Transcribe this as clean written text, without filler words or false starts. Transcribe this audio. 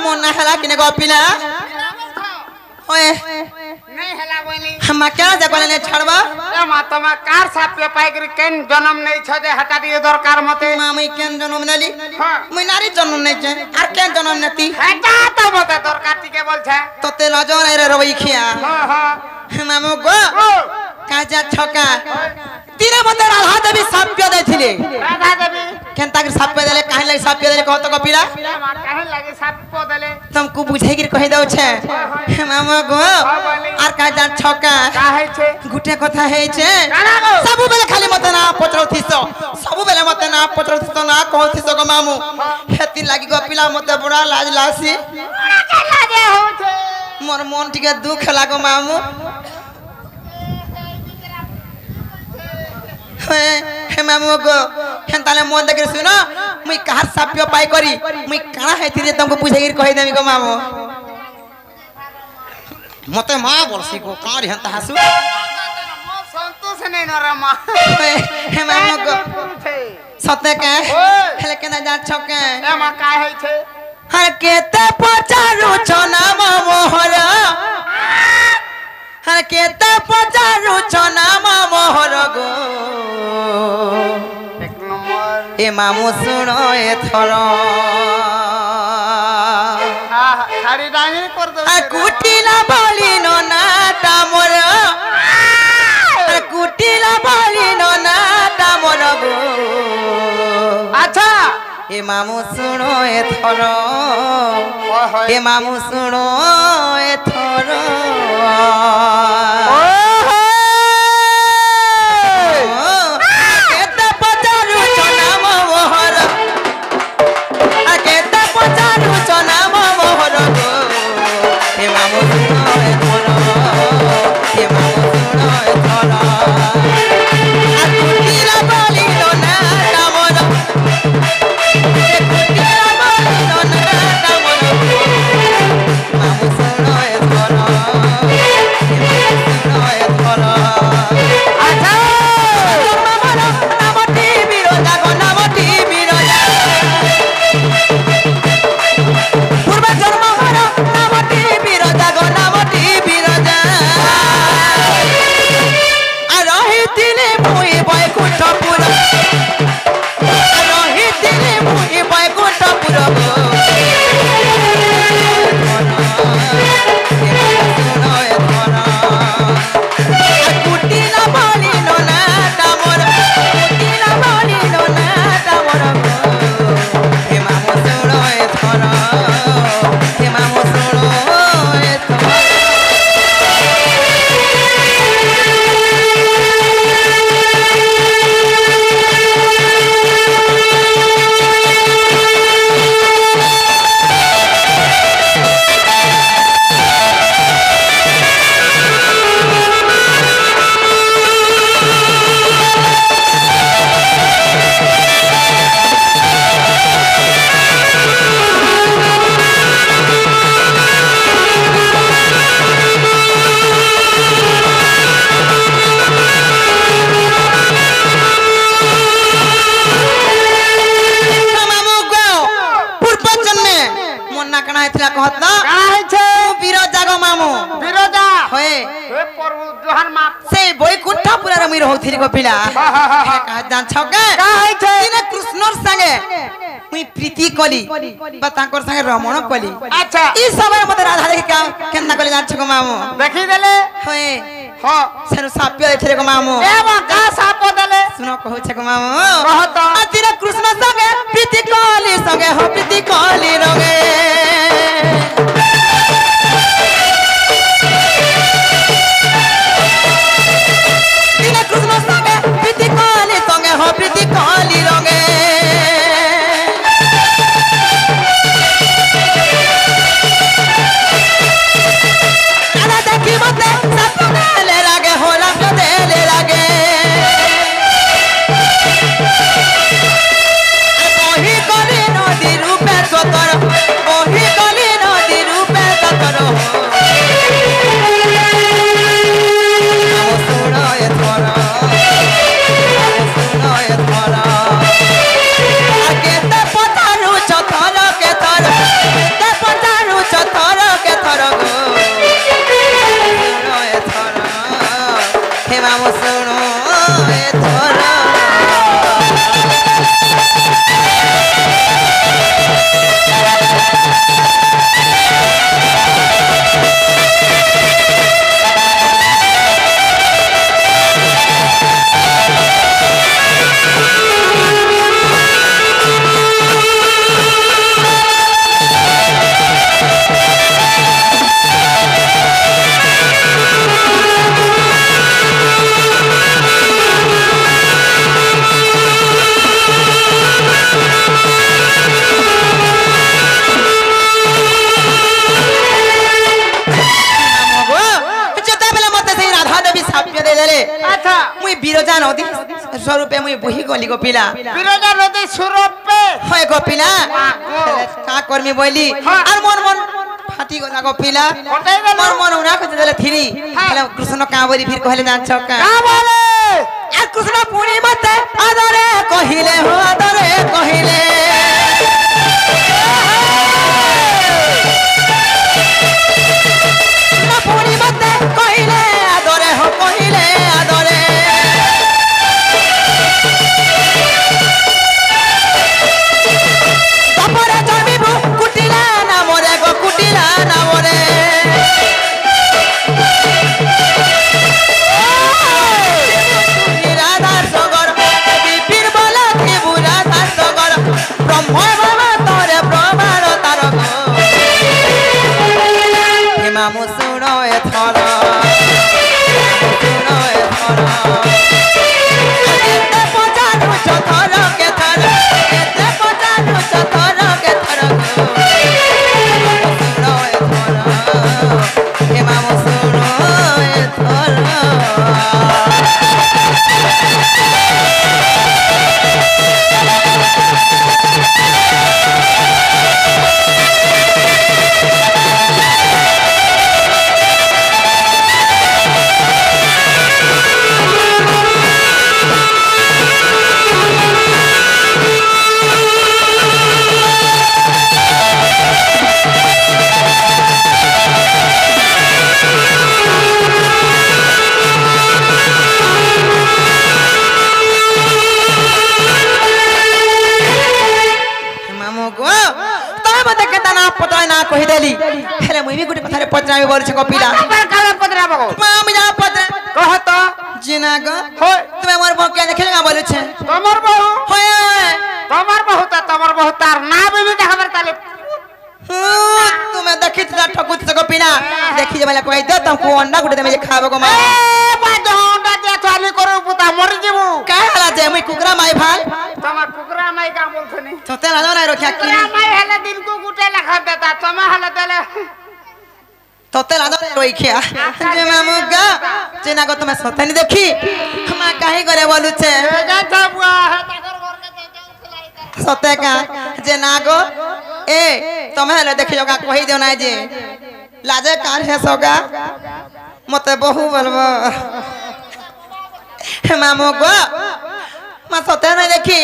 मन ना हला किने गपिला ओए नहीं हला बोली हम क्या जगले ने छड़बा ए मा तमा कार साथ पे पाई करी केन जन्म नहीं छ जे हटा दिए दरकार मते मामी केन जन्म नली हां मुई नारी जन्म नहीं छे आर केन जन्म नती हटा तो मते दरकार टिके बोल छे तो ते लजो रे रवई खिया हां हां मामू गो काजा छका तीरे मते राधा देवी साप्य देथिले राधा देवी केनता के साप्य देले काहे लई साप्य देले कहत कपिला मा काहे लागे साप देले तुमको बुझाई के कहि दउ छे मामू गो आर काजा छका काहे छे गुटे कथा हे छे सब बेले खाली मते ना पचरथिसो सब बेले मते ना पचरथिसो ना कहथिसो गो मामू हेती लागी गपिला मते बड़ा लाज लासी का लागे हो छे मोर मन टिके दुख लागो मामू हे मामू गो हेंताले मन देखे सुनो मुई कहार साप्य पाई करी मुई काना हेती रे तुमको पूछे गिर कहि देमी गो मामू मते मां बोलसी को कार हेंता हसु संतोष नहीं न रे मां हे मामू गो सते के हेले केना जा छके ए मां काहे छे हर केते पचारू छना मोहर हर केते पचारू छना मोहर गो एक नंबर ए मामू सुनो ए थरो हां खाड़ी डांगी कर दो आ कुटिला बोली नो नाटा मोर आ कुटिला बोली नो नाटा मोर गो अच्छा ए मामू सुनो ए थरो ए मामू सुनो ए थरो केते पचारू चना मोहर आ केते पचारू चना मोहर गो ए मामू सुनो ए थरो ए मामू सुनो ए थरो आ कुटिला बोली नो ना मोर होथि को पिला का जान छके काहे छे तिने कृष्णर संगे मुई प्रीति कली बताकर संगे रमण कली अच्छा ई समय मते राधा देखि का केना कली जान छको मामू देखि देले होए हां सेनु साप्य देथरे को मामू ए वा का साप देले सुनो कहू छको मामू कहत आ तिने कृष्ण संगे प्रीति कली संगे हो प्रीति कली रगे कृष्ण संगे प्रीति काली संगे हो प्रीति काली रंगे अरे देखी मते सब देले लागे हो रंग देले लागे कोही करी नदी रूपे स्वतर বিরজা নদী স্বরূপে মুই বহি গলি গো পিলা বিরজা নদী সুরপে হয় গো পিলা কা করমি বইলি আর মন মন ফাটি গলা গো পিলা মন মন উনা কতে দেলে থিরি হেলে কৃষ্ণ কা বলি ফির কইলে জানছ কা বলে আর কৃষ্ণ পুনি মতে আদরে কহিলে হো আদরে কহিলে পুনি মতে কহিলে আদরে হো কহিলে আদরে তারপরে জমিবু কুটিলা না মরে গো কুটিলা না মরে রাধার সগর বিপির বলা দেবু রাধার সগর ব্রহ্ম বাবা তরে প্রমাণ তার মামু শুনো এথর শুনো এথর এতে পচানু চথর কেথর এতে পচানু চথর কেথর শুনো এথর হে মামু শুনো এথর কহি দেলি হেলে মুই বি গুটি কথারে পচরামি বলছে কপিলা কালে পদরাবো আমি যা পচরা কহ তো জিনা গো হয় তুমি আমার বউ কে দেখলে না বলেছে তোমার বহু হয় তোমার বহু তার না বিলি দেখাবার তালে তুমি দেখি তো ঠকুত কপিলা দেখি যে মানে কই দে তুমকো अंडा গুটি তুমি খাবো গো মা বাজো अंडा দে চালি করে পুতা মরি যাবো কা হালা যে মুই কুকরা মাই ভাই তোমার কুকুরা মাই কা বলছনি তোতে না জানা রখিয়া কি মাই হেলে দিনকু গুটে লেখা দেতা তোমা হেলে দেলে তোতে না জানা রখিয়া যে মামু গা যে না গো তুমি সতেনি দেখি মা কাহি করে বলুছে যা যাবুয়া তাকর ঘরকে যাই সতে কা যে না গো এ তুমি হেলে দেখি যোগা কহি দেও না যে লাজে কার হে সগা মতে বহু বলবো মামু গো মা সতে না দেখি